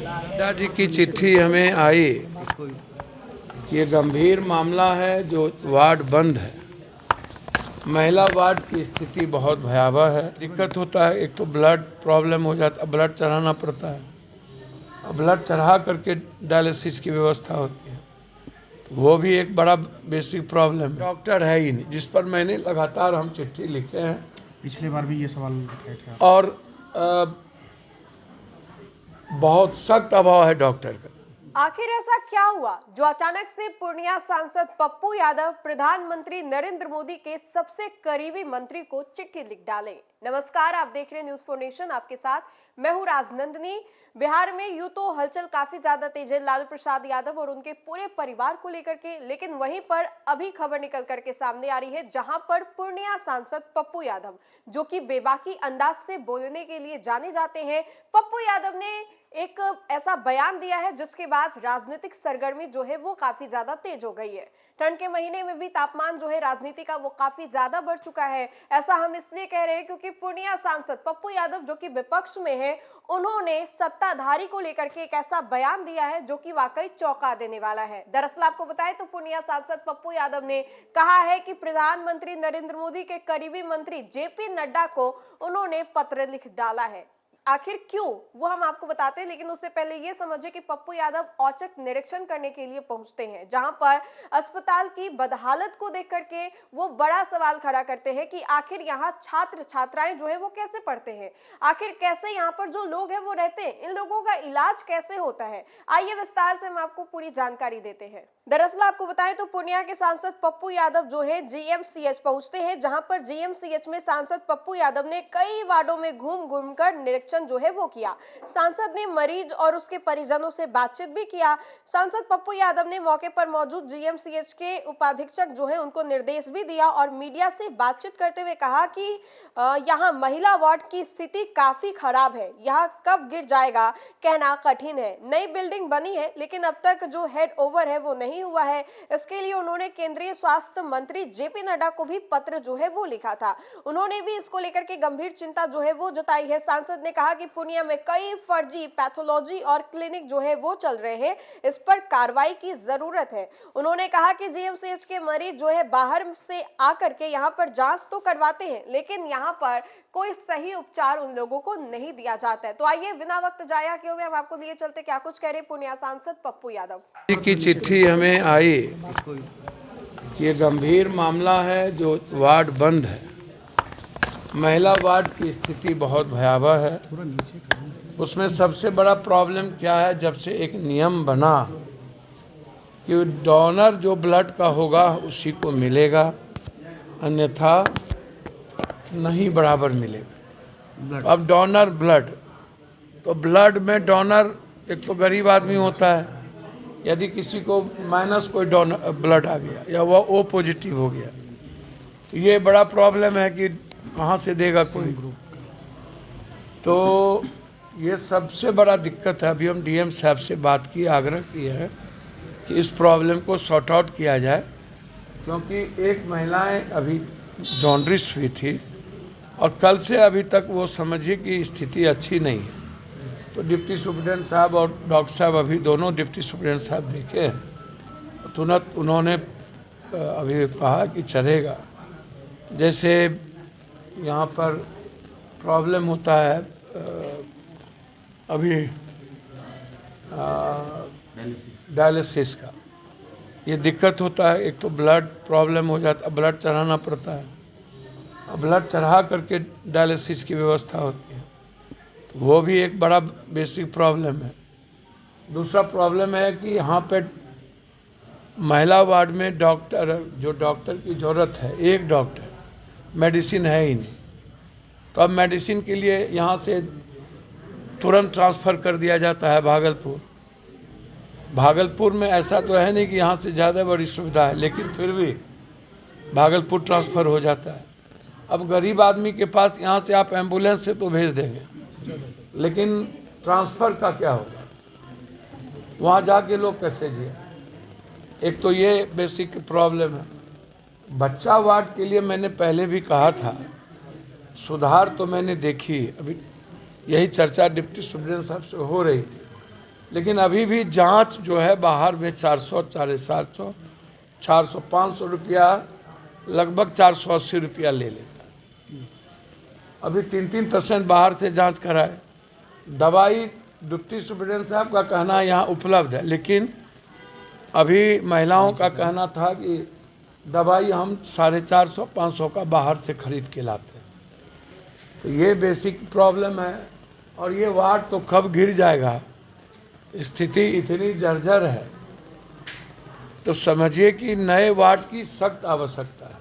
नड्डा जी की चिट्ठी हमें आई कि ये गंभीर मामला है, जो वार्ड बंद है। महिला वार्ड की स्थिति बहुत भयावह है। दिक्कत होता है, एक तो ब्लड प्रॉब्लम हो जाता है, ब्लड चढ़ाना पड़ता है, और ब्लड चढ़ा करके डायलिसिस की व्यवस्था होती है, तो वो भी एक बड़ा बेसिक प्रॉब्लम है। डॉक्टर है ही नहीं, जिस पर मैंने लगातार हम चिट्ठी लिखे हैं। पिछले बार भी ये सवाल उठाया था। और बहुत सख्त अभाव है डॉक्टर का। आखिर ऐसा क्या हुआ जो अचानक से पूर्णिया सांसद पप्पू यादव प्रधानमंत्री नरेंद्र मोदी के सबसे करीबी मंत्री को चिट्ठी लिख डाले। नमस्कार, आप देख रहे हैं न्यूज़ 4 नेशन, आपके साथ मैं हूं राजनंदनी। बिहार में यूं तो हलचल काफी ज्यादा तेज है लालू प्रसाद यादव और उनके पूरे परिवार को लेकर के, लेकिन वहीं पर अभी खबर निकल करके सामने आ रही है जहां पर पूर्णिया सांसद पप्पू यादव, जो कि बेबाकी अंदाज से बोलने के लिए जाने जाते हैं, पप्पू यादव ने एक ऐसा बयान दिया है जिसके बाद राजनीतिक सरगर्मी जो है वो काफी ज्यादा तेज हो गई है। ठंड के महीने में भी तापमान जो है राजनीति का वो काफी ज्यादा बढ़ चुका है। ऐसा हम इसलिए कह रहे हैं क्योंकि पूर्णिया सांसद पप्पू यादव, जो कि विपक्ष में है, उन्होंने सत्ताधारी को लेकर के एक ऐसा बयान दिया है जो कि वाकई चौंका देने वाला है। दरअसल आपको बताएं तो पूर्णिया सांसद पप्पू यादव ने कहा है कि प्रधानमंत्री नरेंद्र मोदी के करीबी मंत्री जेपी नड्डा को उन्होंने पत्र लिख डाला है। आखिर क्यों, वो हम आपको बताते हैं, लेकिन उससे पहले ये समझे कि पप्पू यादव औचक निरीक्षण करने के लिए पहुंचते हैं, जहां पर अस्पताल की बदहालत को देख करके वो बड़ा सवाल खड़ा करते हैं कि आखिर यहाँ छात्र छात्राएं जो है वो कैसे पढ़ते हैं, आखिर कैसे यहाँ पर जो लोग हैं वो रहते हैं, इन लोगों का इलाज कैसे होता है। आइए विस्तार से हम आपको पूरी जानकारी देते हैं। दरअसल आपको बताएं तो पूर्णिया के सांसद पप्पू यादव जो है जीएमसीएच पहुंचते हैं, जहां पर जीएमसीएच में सांसद पप्पू यादव ने कई वार्डों में घूम घूम कर निरीक्षण जो है वो किया। सांसद ने मरीज और उसके परिजनों से बातचीत भी किया। सांसद पप्पू यादव ने मौके पर मौजूद जीएमसीएच के उपाधीक्षक जो है उनको निर्देश भी दिया और मीडिया से बातचीत करते हुए कहा कि यहाँ महिला वार्ड की स्थिति काफी खराब है, यहाँ कब गिर जाएगा कहना कठिन है। नई बिल्डिंग बनी है लेकिन अब तक जो हेड ओवर है वो नहीं हुआ है। इसके लिए उन्होंने केंद्रीय स्वास्थ्य मंत्री जेपी नड्डा को भी पत्र जो है वो लिखा था। उन्होंने भी इसको लेकर के गंभीर चिंता जो है वो जताई है। सांसद ने कहा कि पूर्णिया में कई फर्जी पैथोलॉजी और क्लिनिक जो है वो चल रहे हैं, इस पर कार्रवाई की जरूरत है। उन्होंने कहा कि जीएमसीएच के मरीज जो है बाहर से आकर के यहाँ पर जांच तो करवाते हैं, लेकिन यहाँ पर कोई सही उपचार उन लोगों को नहीं दिया जाता है। तो आइए बिना वक्त जाया किए हुए हम आपको लिए चलते क्या कुछ कह रहे पूर्णिया सांसद पप्पू यादव की चिट्ठी हमें आई कि ये गंभीर मामला है, जो वार्ड बंद है। महिला वार्ड की स्थिति बहुत भयावह है। उसमें सबसे बड़ा प्रॉब्लम क्या है, जब से एक नियम बना कि डोनर जो ब्लड का होगा उसी को मिलेगा, अन्यथा नहीं बराबर मिलेगा। अब डोनर ब्लड, तो ब्लड में डोनर एक तो गरीब आदमी होता है, यदि किसी को माइनस कोई डोनर ब्लड आ गया या वह ओ पॉजिटिव हो गया तो ये बड़ा प्रॉब्लम है कि कहाँ से देगा कोई। तो ये सबसे बड़ा दिक्कत है। अभी हम डीएम साहब से बात की, आग्रह किए हैं कि इस प्रॉब्लम को सॉर्ट आउट किया जाए, क्योंकि एक महिलाएं अभी जॉन्डिस हुई थी और कल से अभी तक वो समझिए कि स्थिति अच्छी नहीं है। तो डिप्टी सुप्रीडेंट साहब और डॉक्टर साहब, अभी दोनों डिप्टी सुप्रीडेंट साहब देखे, तुरंत उन्होंने अभी कहा कि चलेगा। जैसे यहाँ पर प्रॉब्लम होता है अभी डायलिसिस का, ये दिक्कत होता है, एक तो ब्लड प्रॉब्लम हो जाता है, ब्लड चढ़ाना पड़ता है, और ब्लड चढ़ा करके डायलिसिस की व्यवस्था होती है, तो वो भी एक बड़ा बेसिक प्रॉब्लम है। दूसरा प्रॉब्लम है कि यहाँ पे महिला वार्ड में डॉक्टर की ज़रूरत है, एक डॉक्टर, मेडिसिन है ही नहीं। तो अब मेडिसिन के लिए यहाँ से तुरंत ट्रांसफ़र कर दिया जाता है भागलपुर में। ऐसा तो है नहीं कि यहाँ से ज़्यादा बड़ी सुविधा है, लेकिन फिर भी भागलपुर ट्रांसफ़र हो जाता है। अब गरीब आदमी के पास यहाँ से आप एम्बुलेंस से तो भेज देंगे, लेकिन ट्रांसफ़र का क्या होगा, वहाँ जाके लोग कैसे जिए। एक तो ये बेसिक प्रॉब्लम है। बच्चा वार्ड के लिए मैंने पहले भी कहा था सुधार तो मैंने देखी, अभी यही चर्चा डिप्टी सुप्रीटेंडेंट साहब से हो रही, लेकिन अभी भी जांच जो है बाहर में 400, 450, 400, 500 रुपया, लगभग 480 रुपया ले लेता है। अभी 3-3% बाहर से जांच कराए। दवाई डिप्टी सुप्रीटेंडेंट साहब का कहना यहाँ उपलब्ध है, लेकिन अभी महिलाओं का कहना था कि दवाई हम 450-500 का बाहर से खरीद के लाते हैं। तो ये बेसिक प्रॉब्लम है। और ये वार्ड तो कब गिर जाएगा, स्थिति इतनी जर्जर है, तो समझिए कि नए वार्ड की सख्त आवश्यकता है।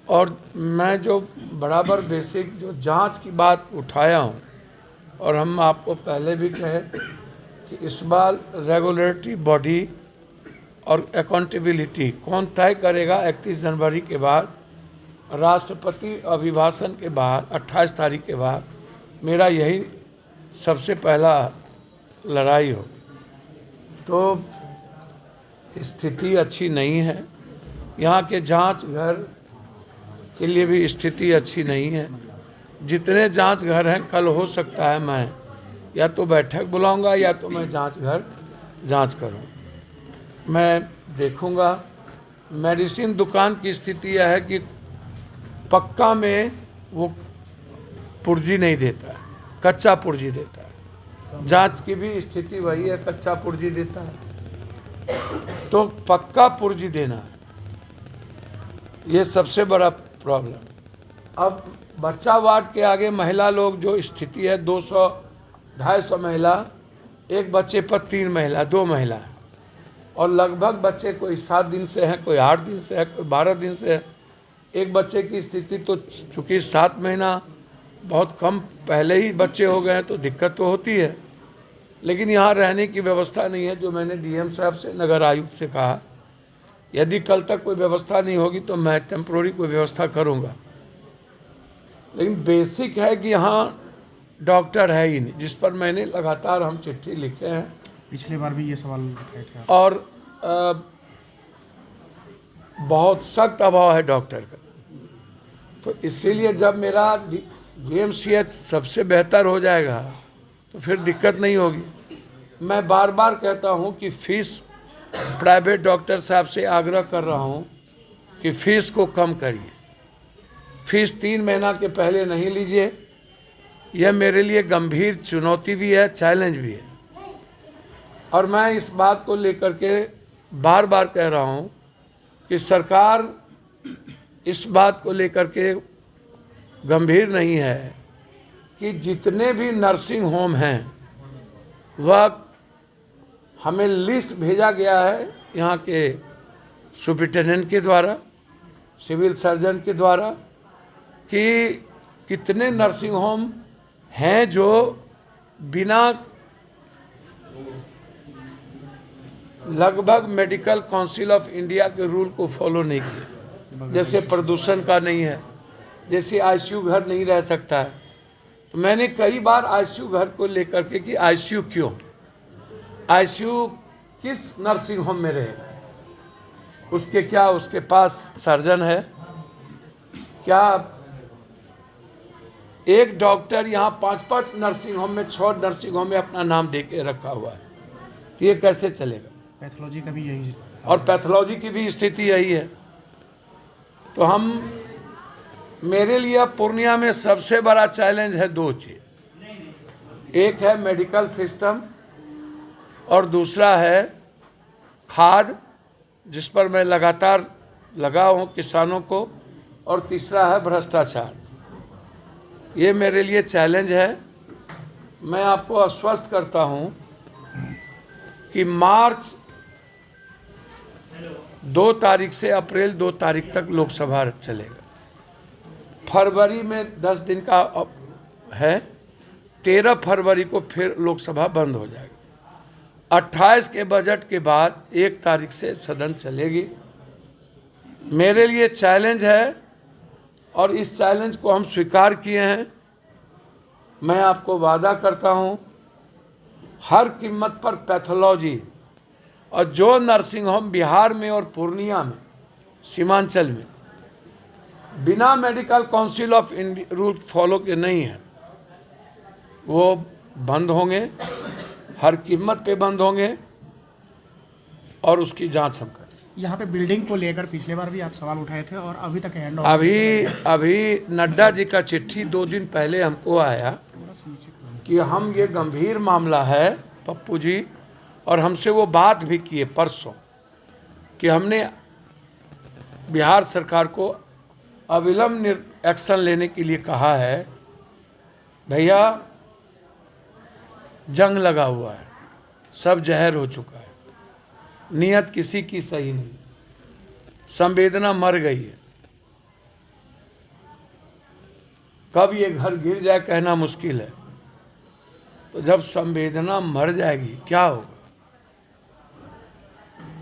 और मैं जो बराबर बेसिक जो जांच की बात उठाया हूँ, और हम आपको पहले भी कहे कि इस बार रेगुलेटरी बॉडी और अकाउंटेबिलिटी कौन तय करेगा 31 जनवरी के बाद, राष्ट्रपति अभिभाषण के बाद 28 तारीख के बाद मेरा यही सबसे पहला लड़ाई हो। तो स्थिति अच्छी नहीं है, यहाँ के जांच घर के लिए भी स्थिति अच्छी नहीं है। जितने जांच घर हैं, कल हो सकता है मैं या तो बैठक बुलाऊंगा या तो मैं जांच घर जांच करूं। मैं देखूंगा। मेडिसिन दुकान की स्थिति यह है कि पक्का में वो पुर्जी नहीं देता है, कच्चा पुर्जी देता है। जांच की भी स्थिति वही है, कच्चा पुर्जी देता है। तो पक्का पुर्जी देना है, ये सबसे बड़ा प्रॉब्लम। अब बच्चा वार्ड के आगे महिला लोग जो स्थिति है, 200-250 महिला, एक बच्चे पर 3 महिला, 2 महिला, और लगभग बच्चे कोई 7 दिन से हैं, कोई 8 दिन से है, कोई 12 दिन से है। एक बच्चे की स्थिति तो चूँकि 7 महीना बहुत कम पहले ही बच्चे हो गए हैं, तो दिक्कत तो होती है। लेकिन यहाँ रहने की व्यवस्था नहीं है, जो मैंने डीएम साहब से, नगर आयुक्त से कहा, यदि कल तक कोई व्यवस्था नहीं होगी तो मैं टेम्प्रोरी कोई व्यवस्था करूँगा। लेकिन बेसिक है कि यहाँ डॉक्टर है ही नहीं, जिस पर मैंने लगातार हम चिट्ठी लिखे हैं। पिछले बार भी ये सवाल उठाए थे आप। और बहुत सख्त अभाव है डॉक्टर का। तो इसीलिए जब मेरा जीएमसीएच सबसे बेहतर हो जाएगा तो फिर दिक्कत नहीं होगी। मैं बार बार कहता हूं कि फीस, प्राइवेट डॉक्टर साहब से आग्रह कर रहा हूं कि फीस को कम करिए। फीस 3 महीना के पहले नहीं लीजिए। यह मेरे लिए गंभीर चुनौती भी है, चैलेंज भी है। और मैं इस बात को लेकर के बार बार कह रहा हूं कि सरकार इस बात को लेकर के गंभीर नहीं है कि जितने भी नर्सिंग होम हैं वह हमें लिस्ट भेजा गया है यहाँ के सुप्रिटेंडेंट के द्वारा, सिविल सर्जन के द्वारा, कि कितने नर्सिंग होम हैं जो बिना लगभग मेडिकल काउंसिल ऑफ इंडिया के रूल को फॉलो नहीं किए। जैसे प्रदूषण का नहीं है, जैसे आईसीयू घर नहीं रह सकता है। तो मैंने कई बार आईसीयू घर को लेकर के कि आईसीयू क्यों, आईसीयू किस नर्सिंग होम में रहेगा, उसके क्या उसके पास सर्जन है क्या? एक डॉक्टर यहाँ 5-5 नर्सिंग होम में, 6 नर्सिंग होम में अपना नाम दे के रखा हुआ है। तो ये कैसे चलेगा? पैथोलॉजी का भी यही, और पैथोलॉजी की भी स्थिति यही है। तो हम, मेरे लिए पूर्णिया में सबसे बड़ा चैलेंज है 2 चीज। एक है मेडिकल सिस्टम और दूसरा है खाद, जिस पर मैं लगातार लगा हूँ किसानों को, और तीसरा है भ्रष्टाचार। ये मेरे लिए चैलेंज है। मैं आपको आश्वस्त करता हूँ कि मार्च 2 तारीख से अप्रैल 2 तारीख तक लोकसभा चलेगा। फरवरी में 10 दिन का है, 13 फरवरी को फिर लोकसभा बंद हो जाएगी। 28 के बजट के बाद 1 तारीख से सदन चलेगी। मेरे लिए चैलेंज है और इस चैलेंज को हम स्वीकार किए हैं। मैं आपको वादा करता हूं, हर कीमत पर पैथोलॉजी और जो नर्सिंग होम बिहार में और पूर्णिया में, सीमांचल में बिना medical council of India rule follow के नहीं है, वो बंद होंगे, हर कीमत पे बंद होंगे और उसकी जांच हम करें। यहाँ पे बिल्डिंग को लेकर पिछले बार भी आप सवाल उठाए थे और अभी तक हैंड अभी नड्डा जी का चिट्ठी 2 दिन पहले हमको आया कि हम ये गंभीर मामला है पप्पू जी, और हमसे वो बात भी किए परसों कि हमने बिहार सरकार को अविलंब एक्शन लेने के लिए कहा है। भैया जंग लगा हुआ है, सब जहर हो चुका है, नियत किसी की सही नहीं, संवेदना मर गई है। कब ये घर गिर जाए कहना मुश्किल है, तो जब संवेदना मर जाएगी क्या होगा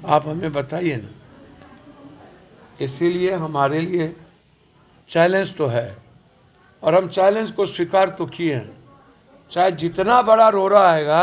आप हमें बताइए ना। इसीलिए हमारे लिए चैलेंज तो है और हम चैलेंज को स्वीकार तो किए हैं, चाहे जितना बड़ा रोड़ा आएगा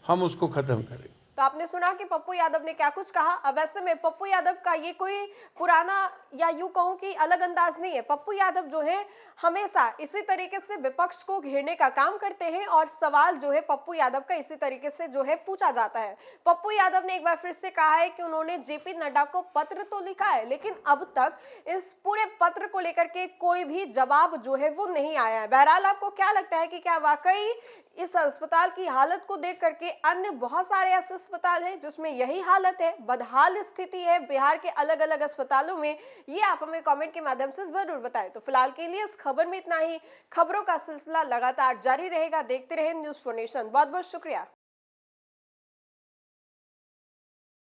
हम उसको खत्म करेंगे। तो आपने सुना कि पप्पू यादव ने क्या कुछ कहा। अब ऐसे में पप्पू यादव का ये कोई पुराना या यूं कहूं कि अलग अंदाज नहीं है। पप्पू यादव जो है हमेशा इसी तरीके से विपक्ष को घेरने का काम करते हैं और सवाल जो है पप्पू यादव का इसी तरीके से जो है पूछा जाता है। पप्पू यादव ने एक बार फिर से कहा है कि उन्होंने जेपी नड्डा को पत्र तो लिखा है, लेकिन अब तक इस पूरे पत्र को लेकर के कोई भी जवाब जो है वो नहीं आया है। बहरहाल आपको क्या लगता है कि क्या वाकई इस अस्पताल की हालत को देख करके अन्य बहुत सारे ऐसे अस्पताल हैं जिसमें यही हालत है, बदहाल स्थिति है बिहार के अलग अलग अस्पतालों में? ये आप हमें कमेंट के माध्यम से जरूर बताएं। तो फिलहाल के लिए इस खबर में इतना ही। खबरों का सिलसिला लगातार जारी रहेगा, देखते रहें न्यूज़4नेशन। बहुत बहुत शुक्रिया।